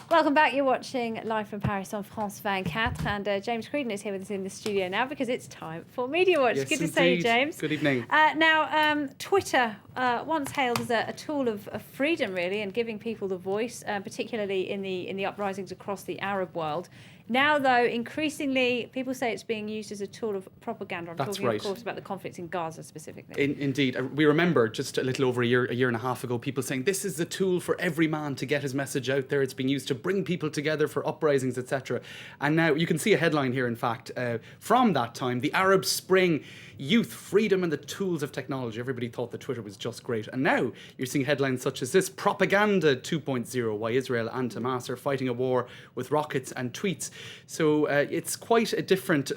Welcome back. You're watching Live from Paris on France 24, and James Creedon is here with us in the studio now because it's time for Media Watch. Yes, Good to indeed. see you, James. Good evening. Now, Twitter, once hailed as a tool of freedom, really, and giving people the voice, particularly in the uprisings across the Arab world. Now, though, increasingly, people say it's being used as a tool of propaganda. I'm That's talking, right. of course, about the conflict in Gaza specifically. Indeed. We remember just a little over a year and a half ago, people saying this is the tool for every man to get his message out there. It's being used to bring people together for uprisings, etc. And now you can see a headline here, in fact, from that time, the Arab Spring, youth, freedom and the tools of technology. Everybody thought that Twitter was just great. And now you're seeing headlines such as this: Propaganda 2.0, why Israel and Hamas are fighting a war with rockets and tweets. So it's quite a different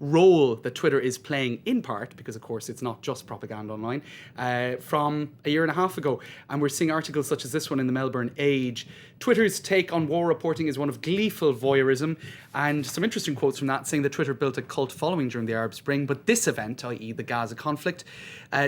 role that Twitter is playing, in part because, of course, it's not just propaganda online, from a year and a half ago. And we're seeing articles such as this one in the Melbourne Age. Twitter's take on war reporting is one of gleeful voyeurism, and some interesting quotes from that saying that Twitter built a cult following during the Arab Spring, but this event, i.e. the Gaza conflict,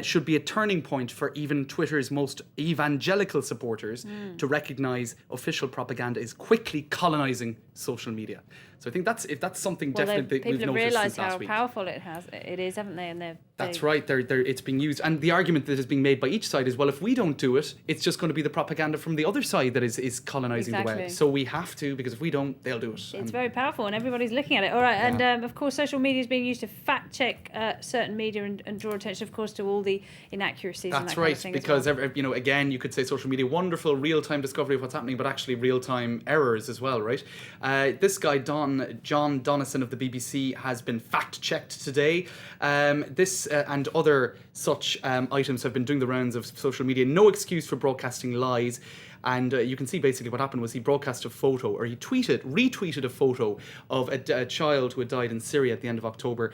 should be a turning point for even Twitter's most evangelical supporters to recognise official propaganda is quickly colonising social media. So I think that's something definitely that we've people have noticed realised since last how week. powerful it is, haven't they? And That's right. It's being used, and the argument that is being made by each side is, well, if we don't do it, it's just going to be the propaganda from the other side that is colonising the web. So we have to, because if we don't, they'll do it. It's very powerful, and everybody's looking at it. All right, Yeah. and of course, social media is being used to fact check certain media and draw attention, of course, to all the inaccuracies. That's and that right, kind of thing because as well. again, you could say social media, wonderful real-time discovery of what's happening, but actually real-time errors as well, right? This guy, John Donison of the BBC, has been fact-checked today. This and other such items have been doing the rounds of social media. No excuse for broadcasting lies. And you can see basically what happened was he broadcast a photo, or he retweeted a photo of a child who had died in Syria at the end of October,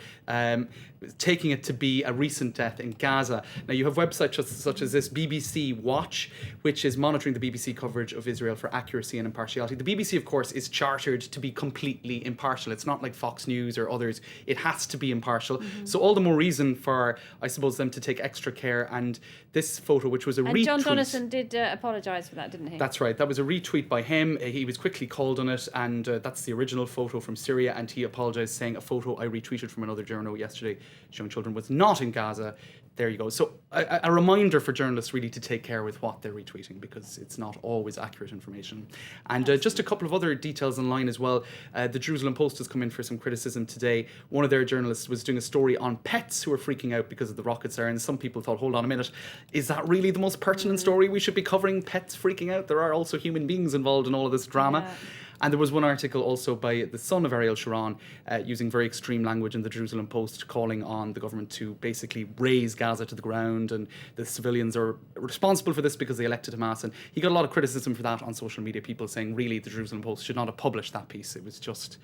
taking it to be a recent death in Gaza. Now you have websites such as this BBC Watch, which is monitoring the BBC coverage of Israel for accuracy and impartiality. The BBC, of course, is chartered to be completely impartial. It's not like Fox News or others. It has to be impartial. So all the more reason for, I suppose, them to take extra care. And this photo, which was a retweet. And John Donison did apologise for that, didn't he? That's right. That was a retweet by him. He was quickly called on it, and that's the original photo from Syria, and he apologised, saying a photo I retweeted from another journal yesterday showing children was not in Gaza. There you go. So a reminder for journalists really to take care with what they're retweeting, because it's not always accurate information. And just a couple of other details online as well. The Jerusalem Post has come in for some criticism today. One of their journalists was doing a story on pets who are freaking out because of the rocket sirens. Some people thought, hold on a minute, is that really the most pertinent story we should be covering, pets freaking out? There are also human beings involved in all of this drama. Yeah. And there was one article also by the son of Ariel Sharon using very extreme language in the Jerusalem Post, calling on the government to basically raze Gaza to the ground, and the civilians are responsible for this because they elected Hamas. And he got a lot of criticism for that on social media, people saying really the Jerusalem Post should not have published that piece. It was just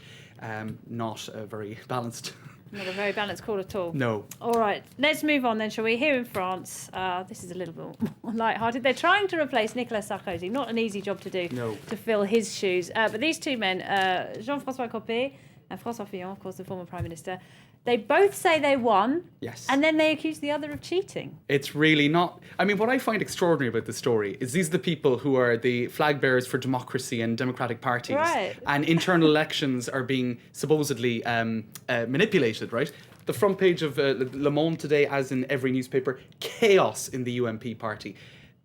not very balanced. Not a very balanced call at all. No. All right, let's move on then, shall we? Here in France, this is a little bit more light-hearted. They're trying to replace Nicolas Sarkozy. Not an easy job to do, No. to fill his shoes. But these two men, Jean-François Copé and François Fillon, of course, the former Prime Minister, they both say they won. Yes. And then they accuse the other of cheating. It's really not. I mean, what I find extraordinary about this story is these are the people who are the flag bearers for democracy and democratic parties. Right. And internal elections are being supposedly manipulated, right? The front page of Le Monde today, as in every newspaper, chaos in the UMP party.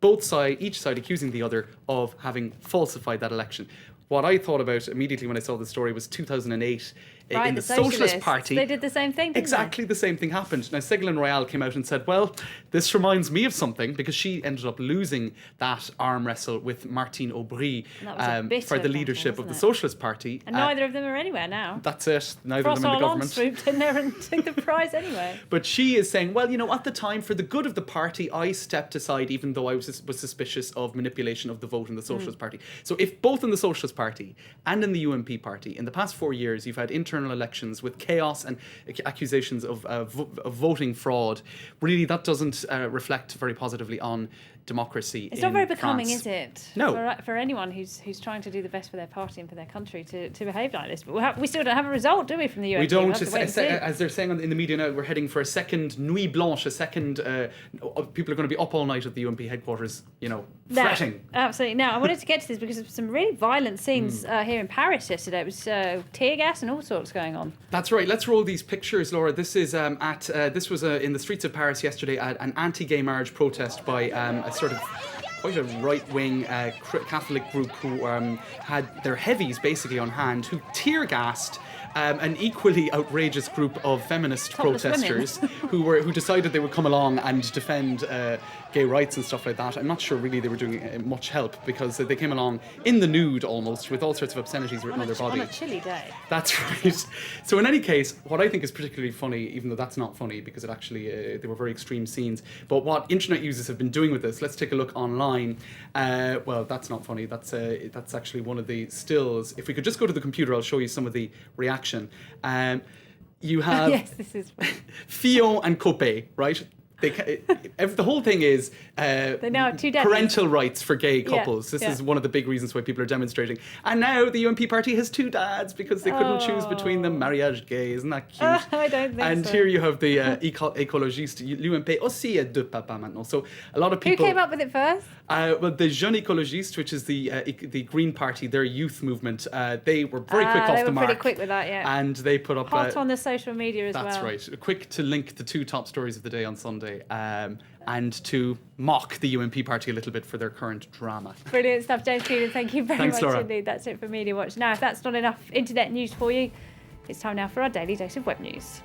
Each side accusing the other of having falsified that election. What I thought about immediately when I saw the story was 2008 Right, in the Socialists. Socialist Party. They did the same thing, didn't Exactly the same thing happened. Now, Ségolène Royal came out and said, well, this reminds me of something, because she ended up losing that arm wrestle with Martine Aubry And that was a bitter for the battle, leadership of wasn't the it? Socialist Party. And neither of them are anywhere now. That's it. Neither of them François in the Hollande government. swooped in there and took the prize anyway. But she is saying, well, at the time, for the good of the party, I stepped aside, even though I was suspicious of manipulation of the vote in the Socialist Party. So if both in the Socialist Party and in the UMP party, in the past 4 years, you've had internal internal elections with chaos and accusations of voting fraud, really that doesn't reflect very positively on democracy. It's not very becoming, France. is it? No. For anyone who's trying to do the best for their party and for their country to behave like this. But we still don't have a result, do we, from the UNP? We don't. We'll have to wait and see. As they're saying in the media now, we're heading for a second nuit blanche, a second. People are going to be up all night at the UNP headquarters, fretting. Absolutely. Now, I wanted to get to this because of some really violent scenes here in Paris yesterday. It was tear gas and all sorts going on. That's right. Let's roll these pictures, Laura. This is this was in the streets of Paris yesterday at an anti-gay marriage protest by a sort of quite a right-wing Catholic group who had their heavies basically on hand, who tear-gassed an equally outrageous group of feminist Topless protesters who decided they would come along and defend gay rights and stuff like that. I'm not sure really they were doing much help because they came along in the nude almost with all sorts of obscenities written on their body. On a chilly day. That's right. So in any case, what I think is particularly funny, even though that's not funny because it actually they were very extreme scenes, but what internet users have been doing with this, let's take a look online. Well, that's not funny. That's actually one of the stills. If we could just go to the computer, I'll show you some of the reaction. You have Yes, this is funny. Fillon and Copé, right? The whole thing is They now have two daddies. parental rights for gay couples. This yeah. is one of the big reasons why people are demonstrating. And now the UNP party has two dads because they couldn't choose between them. Mariage gay, isn't that cute? I don't think and so. here you have the écologiste. L'UMP aussi a deux papas maintenant. So a lot of Who people. came up with it first? Well, the Jeunes Écologistes, which is the Green Party, their youth movement, they were very quick off They the were mark. pretty quick with that, yeah. And they put up Hot on the social media as well. that's right. Quick to link the two top stories of the day on Sunday and to mock the UNP party a little bit for their current drama. Brilliant stuff, James Keenan. Thank you very Thanks, much Laura. indeed. That's it for Media Watch. Now, if that's not enough internet news for you, it's time now for our daily dose of web news.